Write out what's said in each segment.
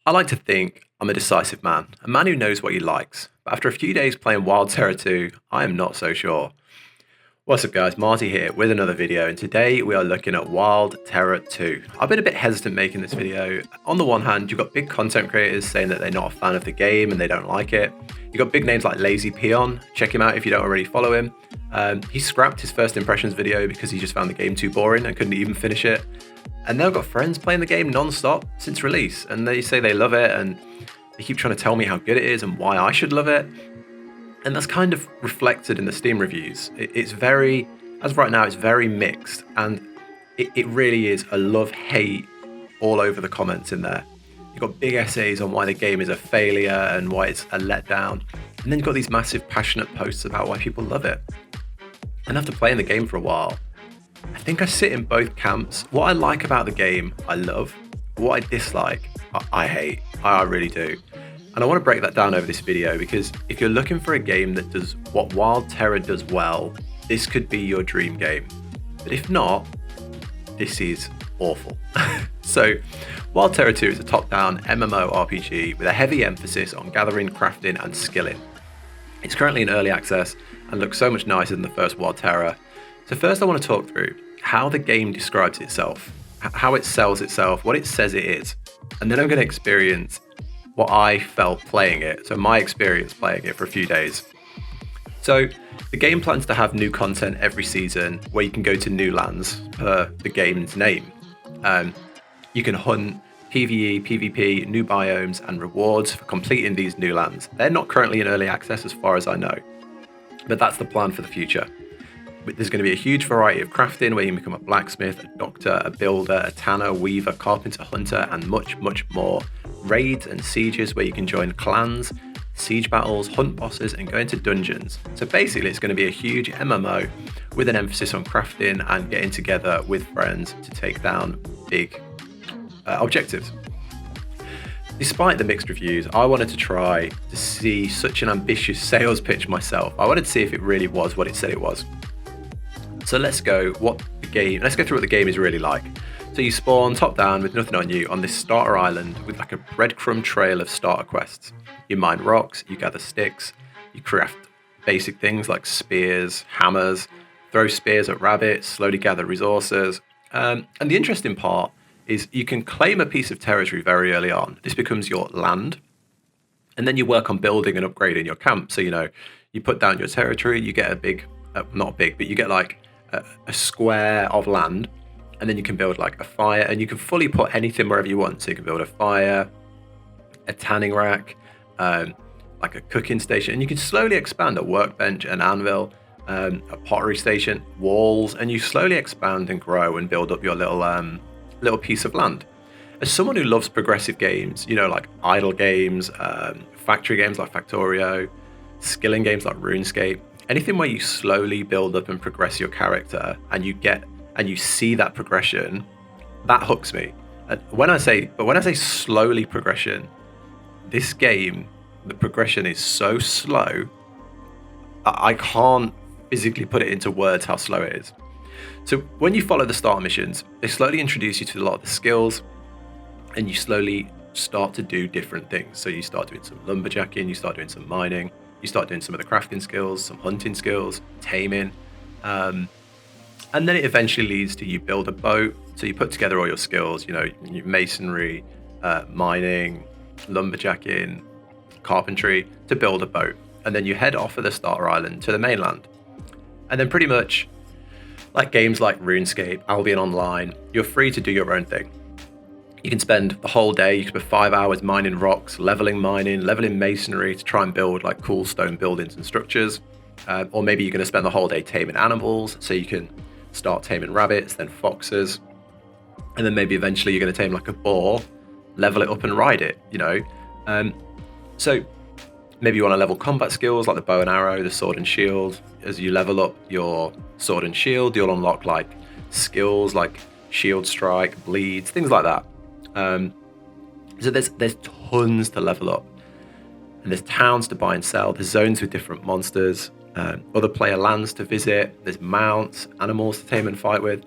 I like to think I'm a decisive man, a man who knows what he likes. But after a few days playing Wild Terra 2, I am not so sure. What's up guys, Marty here with another video, and today we are looking at Wild Terra 2. I've been a bit hesitant making this video. On the one hand, you've got big content creators saying that they're not a fan of the game and they don't like it. You've got big names like Lazy Peon, check him out if you don't already follow him. He scrapped his first impressions video because he just found the game too boring and couldn't even finish it. And now I've got friends playing the game non-stop since release, and they say they love it, and they keep trying to tell me how good it is and why I should love it. And that's kind of reflected in the Steam reviews. It's very, as of right now, it's very mixed, and it really is a love-hate all over the comments in there. You've got big essays on why the game is a failure and why it's a letdown, and then you've got these massive passionate posts about why people love it. And after playing the game for a while, I think I sit in both camps. What I like about the game, I love. What I dislike, I hate. I really do. And I want to break that down over this video, because if you're looking for a game that does what Wild Terra does well, this could be your dream game. But if not, this is awful. So, Wild Terra 2 is a top-down MMORPG with a heavy emphasis on gathering, crafting, and skilling. It's currently in early access and looks so much nicer than the first Wild Terra. So first I want to talk through how the game describes itself, how it sells itself, what it says it is, and then I'm going to experience what I felt playing it, so my experience playing it for a few days. So the game plans to have new content every season where you can go to new lands per the game's name. You can hunt PvE, PvP, new biomes and rewards for completing these new lands. They're not currently in early access as far as I know, but that's the plan for the future. There's going to be a huge variety of crafting where you can become a blacksmith, a doctor, a builder, a tanner, weaver, carpenter, hunter, and much, much more. Raids and sieges where you can join clans, siege battles, hunt bosses, and go into dungeons. So basically it's going to be a huge MMO with an emphasis on crafting and getting together with friends to take down big objectives. Despite the mixed reviews, I wanted to try to see such an ambitious sales pitch myself. I wanted to see if it really was what it said it was. So let's go through what the game is really like. So you spawn top down with nothing on you on this starter island with like a breadcrumb trail of starter quests. You mine rocks, you gather sticks, you craft basic things like spears, hammers, throw spears at rabbits, slowly gather resources. And the interesting part is you can claim a piece of territory very early on. This becomes your land. And then you work on building and upgrading your camp. So, you put down your territory, you get a big, not big, but you get like a square of land, and then you can build like a fire, and you can fully put anything wherever you want. So you can build a fire, a tanning rack, like a cooking station, and you can slowly expand a workbench, an anvil, a pottery station, walls, and you slowly expand and grow and build up your little piece of land. As someone who loves progressive games, like idle games, factory games like Factorio, skilling games like Runescape, anything where you slowly build up and progress your character and you see that progression, that hooks me. And when I say slowly progression, this game, the progression is so slow, I can't physically put it into words how slow it is. So when you follow the start missions, they slowly introduce you to a lot of the skills, and you slowly start to do different things. So you start doing some lumberjacking, you start doing some mining, you start doing some of the crafting skills, some hunting skills, taming, and then it eventually leads to you build a boat. So you put together all your skills, your masonry, mining, lumberjacking, carpentry, to build a boat. And then you head off of the starter island to the mainland. And then pretty much like games like RuneScape, Albion Online, you're free to do your own thing. You can spend the whole day, you can spend 5 hours mining rocks, leveling masonry to try and build like cool stone buildings and structures. Or maybe you're going to spend the whole day taming animals, so you can start taming rabbits, then foxes. And then maybe eventually you're going to tame like a boar, level it up and ride it, So maybe you want to level combat skills like the bow and arrow, the sword and shield. As you level up your sword and shield, you'll unlock like skills like shield strike, bleeds, things like that. So there's tons to level up, and there's towns to buy and sell. There's zones with different monsters, other player lands to visit. There's mounts, animals to tame and fight with.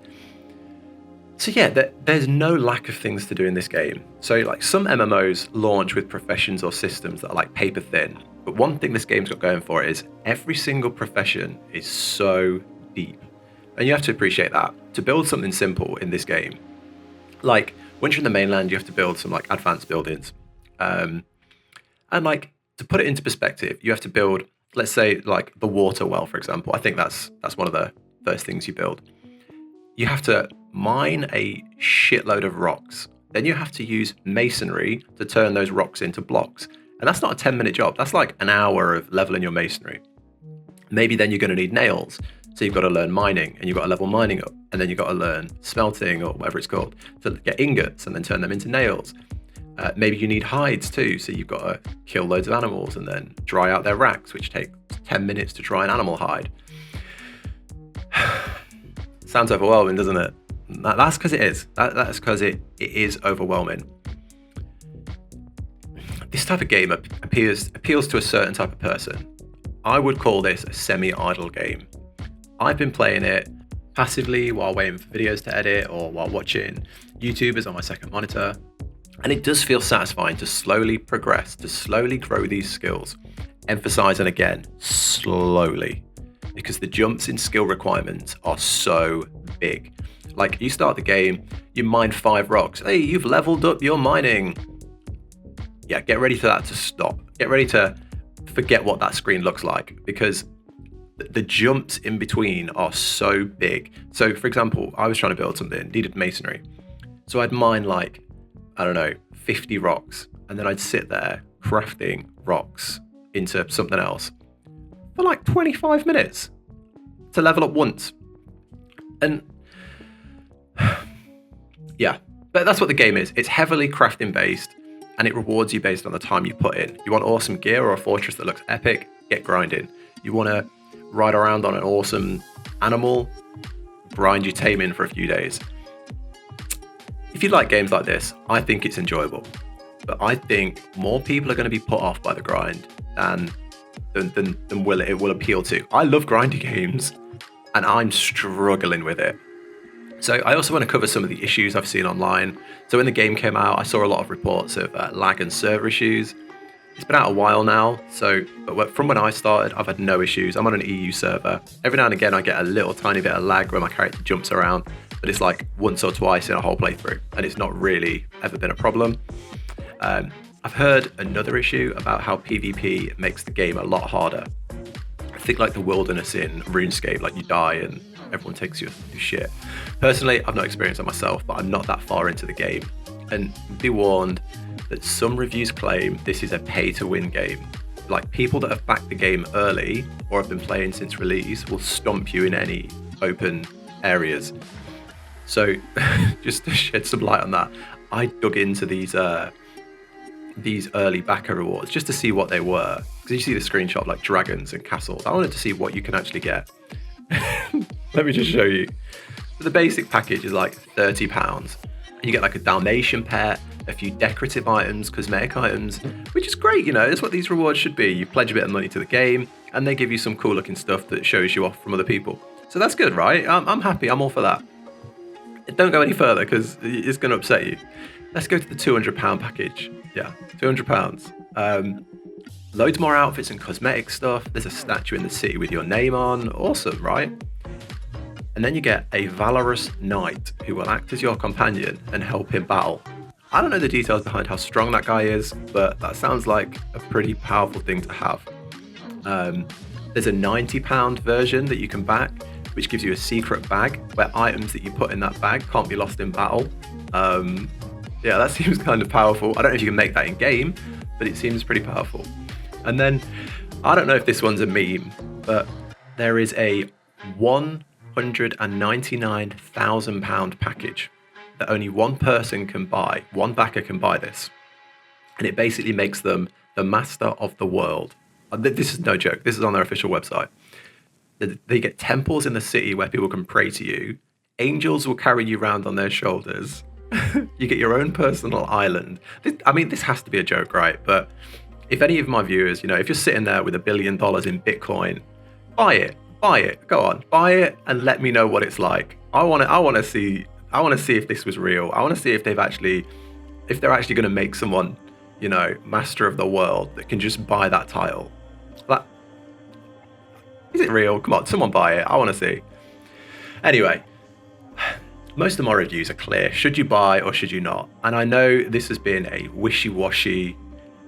So yeah, there's no lack of things to do in this game. So like some MMOs launch with professions or systems that are like paper thin. But one thing this game's got going for it is every single profession is so deep. And you have to appreciate that. To build something simple in this game, like once you're in the mainland, you have to build some like advanced buildings. And like to put it into perspective, you have to build, let's say like the water well, for example. I think that's one of the first things you build. You have to mine a shitload of rocks. Then you have to use masonry to turn those rocks into blocks. And that's not a 10-minute job. That's like an hour of leveling your masonry. Maybe then you're going to need nails. So you've got to learn mining and you've got to level mining up. And then you've got to learn smelting or whatever it's called to get ingots and then turn them into nails. Maybe you need hides too. So you've got to kill loads of animals and then dry out their racks, which take 10 minutes to dry an animal hide. Sounds overwhelming, doesn't it? That's because it is. That's because it is overwhelming. This type of game appeals to a certain type of person. I would call this a semi-idle game. I've been playing it passively while waiting for videos to edit or while watching YouTubers on my second monitor. And it does feel satisfying to slowly progress, to slowly grow these skills. Emphasizing again, slowly. Because the jumps in skill requirements are so big. Like you start the game, you mine 5 rocks. Hey, you've leveled up your mining. Yeah, get ready for that to stop. Get ready to forget what that screen looks like because the jumps in between are so big. So for example, I was trying to build something, needed masonry. So I'd mine like, I don't know, 50 rocks. And then I'd sit there crafting rocks into something else for like 25 minutes to level up once. And yeah, but that's what the game is. It's heavily crafting based and it rewards you based on the time you put in. You want awesome gear or a fortress that looks epic? Get grinding. You want to ride around on an awesome animal? Grind your tame in for a few days. If you like games like this, I think it's enjoyable. But I think more people are going to be put off by the grind than it will appeal to. I love grinding games and I'm struggling with it. So I also want to cover some of the issues I've seen online. So when the game came out, I saw a lot of reports of lag and server issues. It's been out a while now, but from when I started, I've had no issues. I'm on an EU server. Every now and again, I get a little tiny bit of lag where my character jumps around, but it's like once or twice in a whole playthrough, and it's not really ever been a problem. I've heard another issue about how PvP makes the game a lot harder. I think like the wilderness in Runescape, like you die and everyone takes your shit. Personally, I've not experienced it myself, but I'm not that far into the game. And be warned that some reviews claim this is a pay-to-win game. Like people that have backed the game early or have been playing since release will stomp you in any open areas. So just to shed some light on that, I dug into these early backer rewards just to see what they were. Because you see the screenshot like dragons and castles. I wanted to see what you can actually get. Let me just show you. So the basic package is like £30. You get like a Dalmatian pet, a few decorative items, cosmetic items, which is great, you know, it's what these rewards should be. You pledge a bit of money to the game and they give you some cool looking stuff that shows you off from other people. So that's good, right? I'm happy, I'm all for that. Don't go any further because it's going to upset you. Let's go to the £200 package. Yeah, £200. Loads more outfits and cosmetic stuff. There's a statue in the city with your name on. Awesome, right? And then you get a valorous knight who will act as your companion and help in battle. I don't know the details behind how strong that guy is, but that sounds like a pretty powerful thing to have. There's a £90 version that you can back, which gives you a secret bag where items that you put in that bag can't be lost in battle. Yeah, that seems kind of powerful. I don't know if you can make that in game, but it seems pretty powerful. And then, I don't know if this one's a meme, but there is a £199,000 package that only one person can buy. One backer can buy this. And it basically makes them the master of the world. This is no joke. This is on their official website. They get temples in the city where people can pray to you. Angels will carry you around on their shoulders. You get your own personal island. This has to be a joke, right? But if any of my viewers, you know, if you're sitting there with $1 billion in Bitcoin, buy it, go on, buy it and let me know what it's like. I want to see I want to see if this was real. I want to see if they're actually going to make someone, you know, master of the world that can just buy that title. That, is it real? Come on, someone buy it. I want to see. Anyway, most of my reviews are clear. Should you buy or should you not? And I know this has been a wishy-washy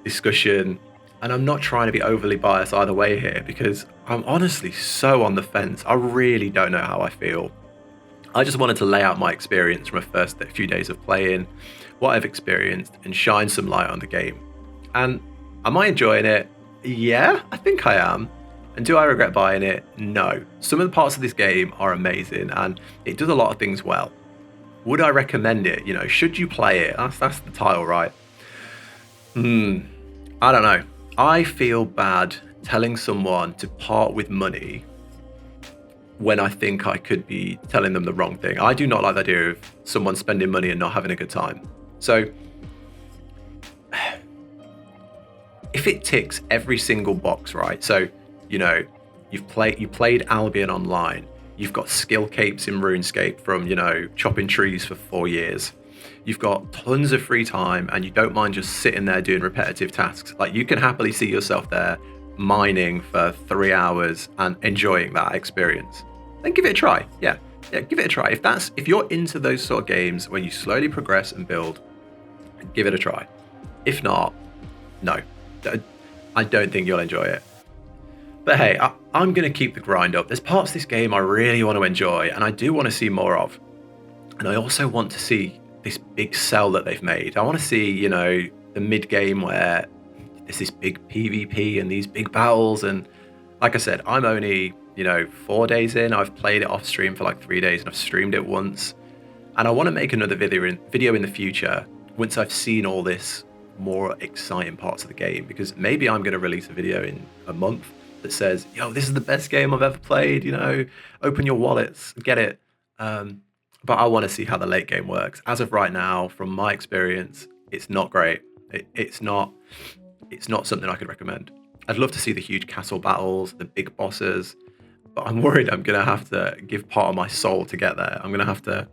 discussion, and I'm not trying to be overly biased either way here, because I'm honestly so on the fence. I really don't know how I feel. I just wanted to lay out my experience from a first few days of playing, what I've experienced, and shine some light on the game. And am I enjoying it? Yeah, I think I am. And do I regret buying it? No. Some of the parts of this game are amazing, and it does a lot of things well. Would I recommend it? You know, should you play it? That's the title, right? I don't know. I feel bad telling someone to part with money when I think I could be telling them the wrong thing. I do not like the idea of someone spending money and not having a good time. So if it ticks every single box, right? So, you know, you played Albion online. You've got skill capes in Runescape from, you know, chopping trees for 4 years. You've got tons of free time and you don't mind just sitting there doing repetitive tasks. Like, you can happily see yourself there mining for 3 hours and enjoying that experience. Then give it a try. Yeah, give it a try. If you're into those sort of games where you slowly progress and build, give it a try. If not, no, I don't think you'll enjoy it. But hey, I'm going to keep the grind up. There's parts of this game I really want to enjoy, and I do want to see more of. And I also want to see this big sell that they've made. I want to see, you know, the mid-game where there's this big PvP and these big battles. And like I said, I'm only, you know, 4 days in. I've played it off stream for like 3 days and I've streamed it once. And I want to make another video in the future once I've seen all this more exciting parts of the game, because maybe I'm going to release a video in a month that says, yo, this is the best game I've ever played, you know, open your wallets, get it. But I want to see how the late game works. As of right now, from my experience, it's not great. It's not something I could recommend. I'd love to see the huge castle battles, the big bosses, but I'm worried I'm going to have to give part of my soul to get there. I'm going to have to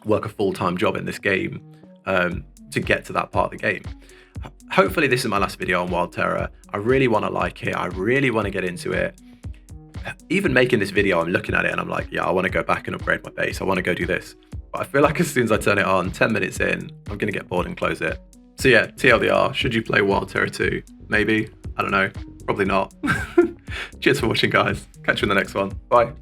work a full-time job in this game to get to that part of the game. Hopefully this is my last video on Wild Terra. I really want to like it. I really want to get into it. Even making this video, I'm looking at it and I'm like, yeah, I want to go back and upgrade my base. I want to go do this. But I feel like as soon as I turn it on, 10 minutes in, I'm going to get bored and close it. So yeah, TLDR, should you play Wild Terra 2? Maybe. I don't know. Probably not. Cheers for watching, guys. Catch you in the next one. Bye.